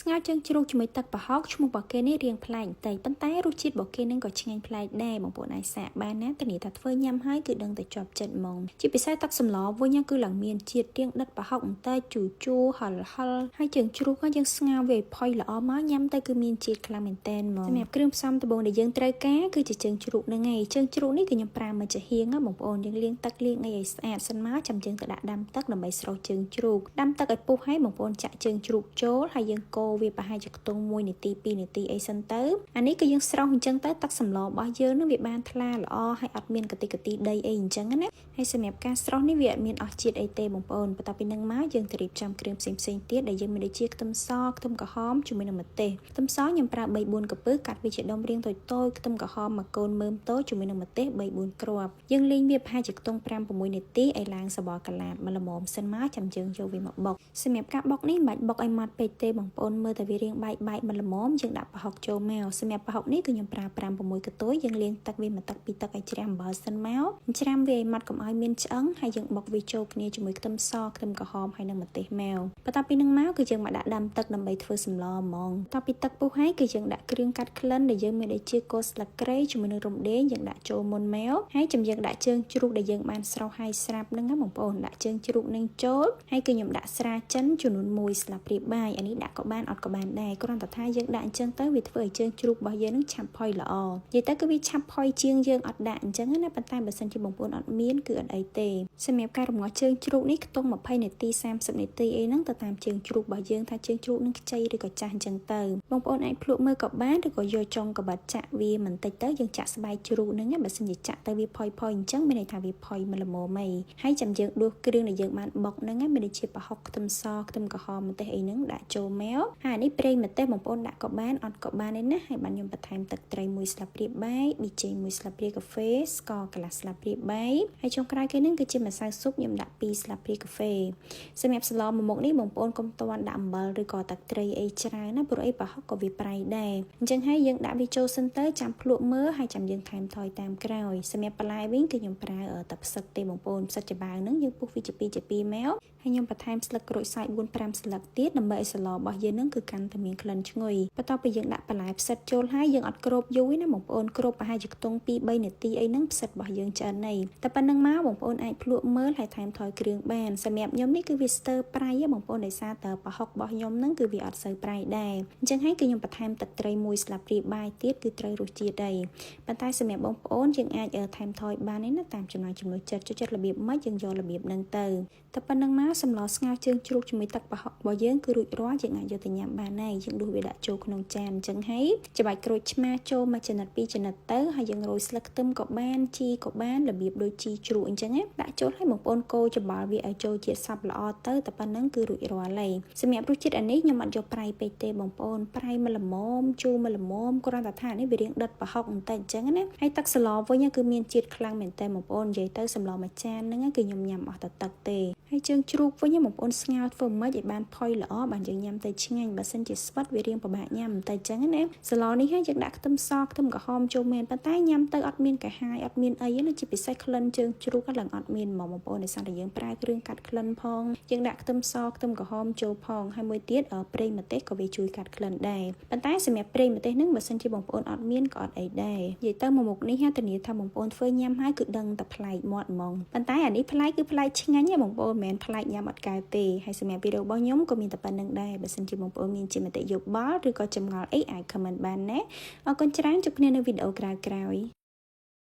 ស្ងោរជើងជ្រូកជាមួយទឹកប្រហុកឈ្មោះរបស់គេនេះរៀងប្លែកបន្តិចប៉ុន្តែរសជាតិរបស់គេនឹងក៏ឆ្ងាញ់ប្លែកដែរបងប្អូនអាចសាកបានណាតែនេះថាធ្វើញ៉ាំហើយគឺដឹងតែជាប់ចិត្តហ្មងជាពិសេសទឹកសម្លវិញគឺឡើងមានជាតិរៀងដិតប្រហុកបន្តិចជូរជូរហឹលហើយជើងជ្រូកយើងស្ងោរវាផុយល្អមកញ៉ាំទៅគឺមានជាតិខ្លាំងមែនតែនហ្មងសម្រាប់គ្រឿងផ្សំដំបូងដែលយើងត្រូវការគឺជាជើងជ្រូកហ្នឹងឯងជើងជ្រូកនេះគឺខ្ញុំប្រើមកចាហៀងណាបងប្អូនយើងលាងទឹកលាងអីឲ្យស្អាតសិនមកចាំយើងទៅដាក់ដាំទឹកដើម្បីស្រុះជើងជ្រូកដាំទឹកឲ្យពុះហើយបងប្អូនចាក់ជើងជ្រូកចូលហើយយើងកូរវាប្រហែលជាខ្ទង់1នាទី2នាទីអីសិនទៅអានេះគឺយើងស្រោះអញ្ចឹងទៅទឹកសម្លរបស់យើងនឹងវាបានថ្លាល្អហើយអត់មានកតិកទីដីអីអញ្ចឹងណាហើយសម្រាប់ការស្រោះនេះវាអត់មានអស់ជាតិអីទេបងប្អូនបន្ទាប់ពីនឹងមកយើងទៅរៀបចំគ្រឿងផ្សេងទៀតដែលយើងមានដូចជាខ្ទឹមសខ្ទឹមក្រហមជាមួយនឹងម្ទេសខ្ទឹមសខ្ញុំប្រើ3 4ក្រពើកាត់វាជាដុំរាងតូចៗខ្ទឹមក្រហមមួយកូនមើមតូចជាមួយនឹងម្ទេស3 4គ្រាប់យើងលីងវាប្រហែលជាខ្ទង់5 6នាទីឲ្យឡើងសបកឡាតមកល្មមសិនមកចាំយើងយកវាមកបុកសម្រាប់ការបុកនេះមិនបាច់បុកឲ្យម៉ត់ពេកទេបងប្អូនមើលតែវារាងបែកមកល្មមយើងដាក់ប្រហុកចូលមកសម្រាប់ប្រហុកនេះគឺខ្ញុំប្រើ5 6កន្ទុយយើងលាងទឹកវាមួយទឹកពីរទឹកឲ្យជ្រះអំបិលសិនមកច្រាំវាឲ្យម៉ត់កុំឲ្យមានឆ្អឹងហើយយើងបុកវាចូលគ្នាជាមួយខ្ទឹមសខ្ទឹមក្រហមហើយនិងម្ទេសមកបន្ទាប់ពីនឹងមកគឺយើងមកដាក់ដាំទឹកដើម្បីធ្វើសម្លហ្មងបន្ទាប់ពីទឹកពុះហើយគឺយើងដាក់គ្រឿងកាត់ក្លិនដែលយើងមានដូចជាគល់ស្លឹកគ្រៃជាមួយនឹងរំដេងយើងដាក់ចូលមុនមកហើយចាំយើងដាក់ជើងជ្រូកដែលយើងបានស្រោះហើយស្រាប់ហ្នឹងណាបងប្អូនដាក់ជើងជ្រូកនឹងចូលហើយគឺខ្ញុំដាក់ស្រាចិនចំនួន1ស្លាបព្រាបាយអានេះដាក់ក៏បានអត់ក៏បានដែរគ្រាន់តែថាយើងដាក់អញ្ចឹងទៅវាធ្វើឲ្យជើងជ្រូករបស់យើងនឹងឆាប់ផុយល្អនិយាយទៅគឺវាឆាប់ផុយជាងយើងអត់ដាក់អញ្ចឹងណាប៉ុន្តែបើសិនជាបងប្អូនអត់មានគឺអត់អីទេសម្រាប់ការរំងាស់ជើងជ្រូកនេះខ្ទង់20នាទី30នាទីអីហ្នឹងទៅតាមជើងជ្រូករបស់យើងថាជើងជ្រូកនឹងខ្ចីឬក៏ចាស់អញ្ចឹងទៅបងប្អូនអាចភ្លក់មើលក៏បានឬក៏យកចុងកបិតចាក់វាបន្តិចទៅយើងចាក់ស្បែកជ្រូកហ្នឹងបើសិនជាចាក់ទៅវាផុយអញ្ចឹងមានន័យថាវាផុយមកល្មមអីហើយចាំយើងដួសគ្រឿងដែលយើងបានបុកហ្នឹងមានដូចជាប្រហុកខ្ទឹមសខ្ទឹមក្រហមម្ទេសអីហ្នឹងដាក់ចូលមកហើយនេះប្រេងម្ទេសបងប្អូនដាក់ក៏បានអត់ក៏បានទេណាហើយបានខ្ញុំបន្ថែមទឹកត្រី1ស្លាបព្រាបាយប៊ីចេង1ស្លាបព្រាកាហ្វេស្ករកន្លះស្លាបព្រាបាយហើយចុងក្រោយគេហ្នឹងគឺជាម្សៅស៊ុបខ្ញុំដាក់2ស្លាបព្រាកាហ្វេសម្រាប់ស្លមួយមុខនេះបងប្អូនកុំតន់ដាក់អំបិលឬក៏ទឹកត្រីអីច្រើនណាព្រោះអីប្រហុកក៏វាប្រៃដែរអញ្ចឹងហើយយើងដាក់វាចូលសិនទៅចាំភ្លក់មើលហើយចាំយើងថែមថយតាមក្រោយសម្រាប់បន្លែវិញគឺខ្ញុំប្រើទឹកផ្សិតទេបងប្អូនផ្សិតច្បាវហ្នឹងយើងពុះវាជា2មកហើយខ្ញុំបន្ថែមស្លឹកក្រូចសើច4 5ស្លឹកទៀតដើម្បីឲ្យស្លរបស់យើងនឹងគឺកាន់តែមានក្លិនឈ្ងុយបន្ទាប់ពីយើងដាក់បន្លែផ្សិតចូលហើយយើងអត់គ្របយូរទេណាបងប្អូនគ្របប្រហែលជាខ្ទង់2 3នាទីអីហ្នឹងផ្សិតរបស់យើងឆ្អិនហើយតែប៉ុណ្្នឹងមកបងប្អូនអាចភ្លក់មើលហើយថែមថយគ្រឿងបានសម្រាប់ខ្ញុំនេះគឺវាស្ទើប្រៃបងប្អូនដោយសារតើប្រហុករបស់ខ្ញុំហ្នឹងគឺវាអត់សូវប្រៃដែរអញ្ចឹងហើយគឺខ្ញុំបន្ថែមទឹកត្រី1ស្លាបព្រាបាយទៀតគឺត្រូវរសជាតិដែរប៉ុន្តែសម្រាប់បងប្អូនយើងអាចថែមថយបានទេណាតាមចំណង់ចំណូលចិត្តរបៀបម៉េចយើងយករបៀបហ្នឹងទៅតែប៉ុណ្្នឹងមកសម្លស្ងោរជើងជ្រូកជាមួយទឹកប្រហុករបស់យើងគឺរួចរាល់យើងអាចយកទៅញ៉ាំបានហើយយើងដួសវាដាក់ចូលក្នុងចានអញ្ចឹងហើយច្បាច់ក្រូចឆ្មាចូលមួយចំណិត2ចំណិតទៅហើយយើងរោយស្លឹកខ្ទឹមក៏បានជីក៏បានរបៀបដូចជីជ្រូកអញ្ចឹងណាដាក់ចូលឲ្យបងប្អូនកូរច្បល់វាឲ្យចូលជាតិសព្វល្អទៅតែប៉ុណ្្នឹងគឺរួចរាល់ហើយសម្រាប់រសជាតិអានេះខ្ញុំអត់យកប្រៃពេកទេបងប្អូនប្រៃមកល្មមជូរមកល្មមគ្រាន់តែថានេះវារៀងដិតប្រហុកបន្តិចអញ្ចឹងណាហើយទឹកស្លវិញគឺមានជាតិខ្លាំងមែនតើបងប្អូននិយាយទៅសម្លមួយចានហ្នឹងគឺខ្ញុំញ៉ាំអស់តែទឹកទេហើយជើងជ្រូកវិញបងប្អូនស្ងោរធ្វើម៉េចឲ្យបានផុយល្អបានយើងញ៉ាំទៅឆ្ងាញ់បើសិនជាស្វិតវារៀងពិបាកញ៉ាំបន្តិចអញ្ចឹងណាស្លនេះហើយយើងដាក់ខ្ទឹមសខ្ទឹមក្រហមចូលមែនប៉ុន្តែញ៉ាំទៅអត់មានកាហាយអត់មានអីណាជាពិសេសក្លិនជើងជ្រូកឡើងអត់មានហ្មងបងប្អូនដោយសារតែយើងប្រើគ្រឿងកាត់ក្លិនផងយើងដាក់ខ្ទឹមសខ្ទឹមក្រហមចូលផងហើយមួយទៀតប្រេងម្ទេសក៏វាជួយកាត់ក្លិនដែរប៉ុន្តែសម្រាប់ប្រេងម្ទេសហ្នឹងបើសិនជាបងប្អូនអត់មានក៏អត់អីដែរនិយាយទៅមួយមុខនេះធានាថាបងប្អូនធ្វើញ៉ាំហើយគឺដឹងតែប្លែកមាត់ហ្មងប៉ុន្តែអានេះប្លែកគឺប្លែកឆ្ងាញ់ហ៎បងប្អូនមិនមែនប្លែកញ៉ាំអត់កើតទេហើយសម្រាប់វីដេអូរបស់ខ្ញុំក៏មានតែប៉ុណ្្នឹងដែរបើសិនជាបងប្អូនមានជាមតិយោបល់ឬក៏ចម្ងល់អីអាច comment បានណាអរគុណច្រើនជួបគ្នានៅវីដេអូក្រោយៗ